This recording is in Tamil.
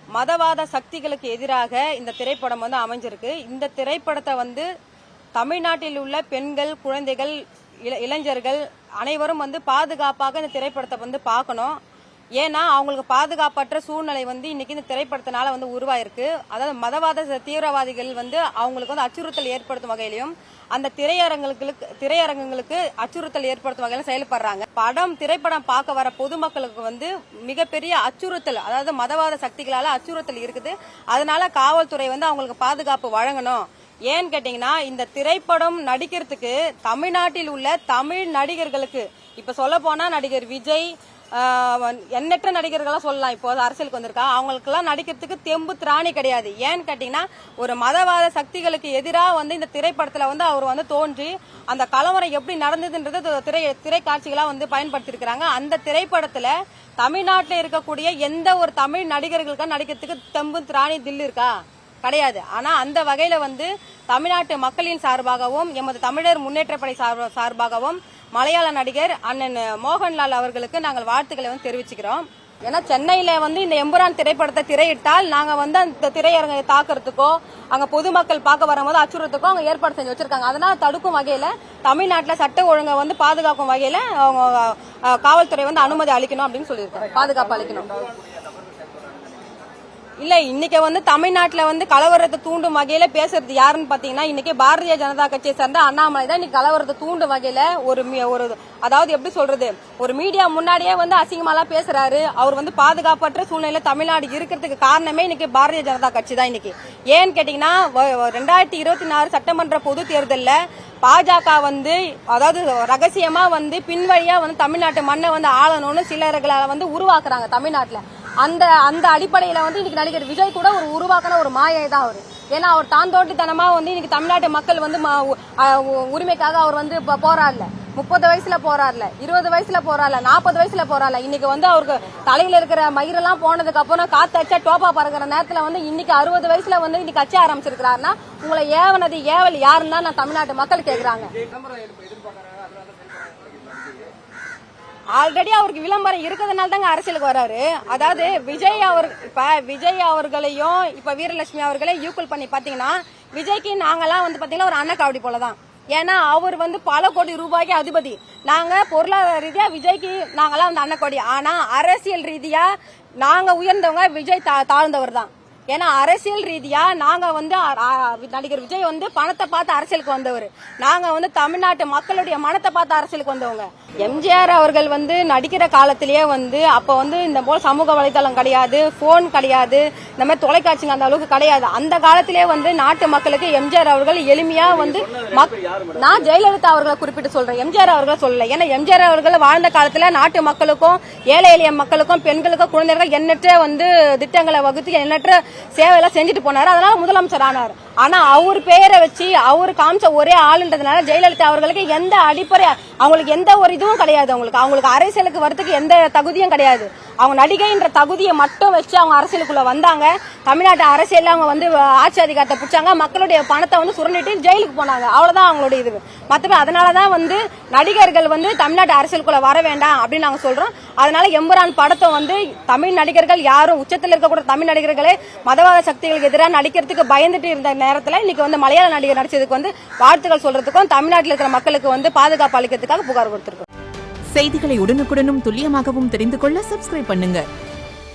மதவாத சக்திகளுக்கு எதிராக இந்த திரைப்படம் வந்து அமைஞ்சிருக்கு. இந்த திரைப்படத்தை வந்து தமிழ்நாட்டில் உள்ள பெண்கள், குழந்தைகள், இளைஞர்கள் அனைவரும் வந்து பாதுகாப்பாக இந்த திரைப்படத்தை வந்து பார்க்கணும். ஏன்னா அவங்களுக்கு பாதுகாப்பற்ற சூழ்நிலை வந்து இன்னைக்கு இந்த திரைப்படத்தினால வந்து உருவாயிருக்கு. அதாவது மதவாத தீவிரவாதிகள் வந்து அவங்களுக்கு வந்து அச்சுறுத்தல் ஏற்படுத்தும் வகையிலும் அந்த திரையரங்குகளுக்கு அச்சுறுத்தல் ஏற்படுத்தும் வகையில செயல்படுறாங்க. திரைப்படம் பார்க்க வர பொதுமக்களுக்கு வந்து மிகப்பெரிய அச்சுறுத்தல், அதாவது மதவாத சக்திகளால அச்சுறுத்தல் இருக்குது. அதனால காவல்துறை வந்து அவங்களுக்கு பாதுகாப்பு வழங்கணும். ஏன்னு கேட்டீங்கன்னா இந்த திரைப்படம் நடிக்கிறதுக்கு தமிழ்நாட்டில் உள்ள தமிழ் நடிகர்களுக்கு, இப்ப சொல்ல போனா நடிகர் விஜய், எண்ணற்ற நடிகர்களா சொல்லலாம், இப்போ அரசியலுக்கு வந்திருக்கா, அவங்களுக்கெல்லாம் நடிக்கிறதுக்கு தெம்பு திராணி கிடையாது. ஏன்னு கேட்டீங்கன்னா ஒரு மதவாத சக்திகளுக்கு எதிராக வந்து இந்த திரைப்படத்துல வந்து அவர் வந்து தோன்றி அந்த கலவரம் எப்படி நடந்ததுன்றது திரைக்காட்சிகளா வந்து பயன்படுத்திருக்கிறாங்க. அந்த திரைப்படத்துல தமிழ்நாட்டில் இருக்கக்கூடிய எந்த ஒரு தமிழ் நடிகர்களுக்கா நடிக்கிறதுக்கு தெம்பு திராணி தில்லு இருக்கா? கிடையாது. ஆனா அந்த வகையில வந்து தமிழ்நாட்டு மக்களின் சார்பாகவும் எமது தமிழர் முன்னேற்றப்படை சார்பாகவும் மலையாள நடிகர் அண்ணன் மோகன்லால் அவர்களுக்கு நாங்கள் வாழ்த்துக்களை வந்து தெரிவிச்சுக்கிறோம். ஏன்னா சென்னையில வந்து இந்த எம்புரான் திரைப்படத்தை திரையிட்டால் நாங்க வந்து அந்த திரையரங்கை தாக்குறதுக்கோ அங்க பொதுமக்கள் பார்க்க வரும்போது அச்சுறுத்துக்கோ அவங்க ஏற்பாடு செஞ்சு வச்சிருக்காங்க. அதனால தடுக்கும் வகையில தமிழ்நாட்டில் சட்ட ஒழுங்கை வந்து பாதுகாக்கும் வகையில அவங்க காவல்துறை வந்து அனுமதி அளிக்கணும் அப்படின்னு சொல்லியிருக்காங்க, பாதுகாப்பு அளிக்கணும். இல்ல இன்னைக்கு வந்து தமிழ்நாட்டுல வந்து கலவரத்தை தூண்டும் வகையில பேசுறது யாருன்னு பாத்தீங்கன்னா இன்னைக்கு பாரதிய ஜனதா கட்சியை சேர்ந்த அண்ணாமலை தான் இன்னைக்கு கலவரத்தை தூண்டும் வகையில ஒரு அதாவது எப்படி சொல்றது, ஒரு மீடியா முன்னாடியே வந்து அசிங்கமாலாம் பேசுறாரு. அவர் வந்து பாதுகாப்பற்ற சூழ்நிலை தமிழ்நாடு இருக்கிறதுக்கு காரணமே இன்னைக்கு பாரதிய ஜனதா கட்சி தான். இன்னைக்கு ஏன்னு கேட்டீங்கன்னா 2024 சட்டமன்ற பொது தேர்தலில் பாஜக வந்து அதாவது ரகசியமா வந்து பின்வழியா வந்து தமிழ்நாட்டு மண்ணை வந்து ஆளணும்னு சிலர்களை வந்து உருவாக்குறாங்க தமிழ்நாட்டுல. அந்த அடிப்படையில வந்து இன்னைக்கு நடிகர் விஜய் கூட ஒரு உருவாக்கின ஒரு மாயை தான் அவரு. ஏன்னா அவர் தாந்தோட்டித்தனமா வந்து இன்னைக்கு தமிழ்நாட்டு மக்கள் வந்து உரிமைக்காக அவர் வந்து போராடல. 30 வயசுல போராடல, 20 வயசுல போராடல, 40 வயசுல போராடல. இன்னைக்கு வந்து அவருக்கு தலையில இருக்கிற மயிரெல்லாம் போனதுக்கு அப்புறம் காத்து அச்சா டோப்பா பறக்கிற நேரத்துல வந்து இன்னைக்கு 60 வயசுல வந்து இன்னைக்கு கட்சி ஆரம்பிச்சிருக்கிறாருன்னா உங்களை ஏவல் யாருன்னா நான் தமிழ்நாட்டு மக்கள் கேக்குறாங்க. ஆல்ரெடி அவருக்கு விளம்பரம் இருக்கிறதுனால தாங்க அரசியலுக்கு வராரு. அதாவது விஜய் அவர்களையும் இப்ப வீரலட்சுமி அவர்களே ஈக்குவல் பண்ணி பாத்தீங்கன்னா விஜய்க்கு நாங்கெல்லாம் வந்து பாத்தீங்கன்னா ஒரு அன்னக்காவடி போலதான். ஏன்னா அவர் வந்து பல கோடி ரூபாய்க்கு அதிபதி. நாங்க பொருளாதார ரீதியா விஜய்க்கு நாங்கெல்லாம் வந்து அன்னக்கோடி. ஆனா அரசியல் ரீதியா நாங்க உயர்ந்தவங்க, விஜய் தாழ்ந்தவர் தான். ஏன்னா அரசியல் ரீதியா நாங்க வந்து நடிகர் விஜய் வந்து பணத்தை பார்த்து அரசியலுக்கு வந்தவர், நாங்க வந்து தமிழ்நாட்டு மக்களுடைய மனத்தை பார்த்து அரசியலுக்கு வந்தவங்க. எம்ஜிஆர் அவர்கள் வந்து நடிக்கிற காலத்திலேயே வந்து அப்ப வந்து இந்த போல சமூக வலைதளம் கிடையாது, போன் கிடையாது, இந்த மாதிரி தொலைக்காட்சிங்க அந்த அளவுக்கு கிடையாது. அந்த காலத்திலேயே வந்து நாட்டு மக்களுக்கு எம்ஜிஆர் அவர்கள் எளிமையா வந்து, நான் ஜெயலலிதா அவர்களை குறிப்பிட்டு சொல்றேன், எம்ஜிஆர் அவர்களை சொல்லல. ஏன்னா எம்ஜிஆர் அவர்கள் வாழ்ந்த காலத்துல நாட்டு மக்களுக்கும் ஏழை எளிய மக்களுக்கும் பெண்களுக்கும் குழந்தைகளுக்கும் எண்ணற்ற வந்து திட்டங்களை வகுத்து எண்ணற்ற சேவையெல்லாம் செஞ்சுட்டு போனாரு. அதனால முதலமைச்சர் ஆனார். ஆனா அவர் பெயரை வச்சு அவரு காமிச்ச ஒரே ஆளுன்றதுனால ஜெயலலிதா அவர்களுக்கு எந்த அடிப்படை, அவங்களுக்கு எந்த ஒரு இதுவும் கிடையாது. அவங்களுக்கு அரசியலுக்கு வரதுக்கு எந்த தகுதியும் கிடையாது. அவங்க நடிகைன்ற தகுதியை மட்டும் வச்சு அவங்க அரசியலுக்குள்ள வந்தாங்க. தமிழ்நாட்டு அரசியல் அவங்க வந்து ஆட்சி அதிகாரத்தை பிடிச்சாங்க, மக்களுடைய பணத்தை வந்து சுரண்டிட்டு ஜெயிலுக்கு போனாங்க. அவ்வளவுதான் அவங்களுடைய இது. மற்றபடி அதனாலதான் வந்து நடிகர்கள் வந்து தமிழ்நாட்டு அரசியலுக்குள்ள வர வேண்டாம் அப்படின்னு நாங்க சொல்றோம். அதனால எம்புரான் படத்தை வந்து தமிழ் நடிகர்கள் யாரும் உச்சத்தில் இருக்கக்கூடிய தமிழ் நடிகர்களே மதவாத சக்திகளுக்கு எதிராக நடிக்கிறதுக்கு பயந்துட்டு இருந்த நேரத்தில் இன்னைக்கு வந்து மலையாள நடிகர் நடிச்சதுக்கு வந்து வாழ்த்துக்கள் சொல்றதுக்கும் தமிழ்நாட்டில் இருக்கிற மக்களுக்கு வந்து பாதுகாப்பு அளிக்கிறதுக்காக புகார் கொடுத்திருக்கோம். செய்திகளை உடனுக்குடனும் துல்லியமாகவும் தெரிந்து கொள்ள சப்ஸ்கிரைப் பண்ணுங்க.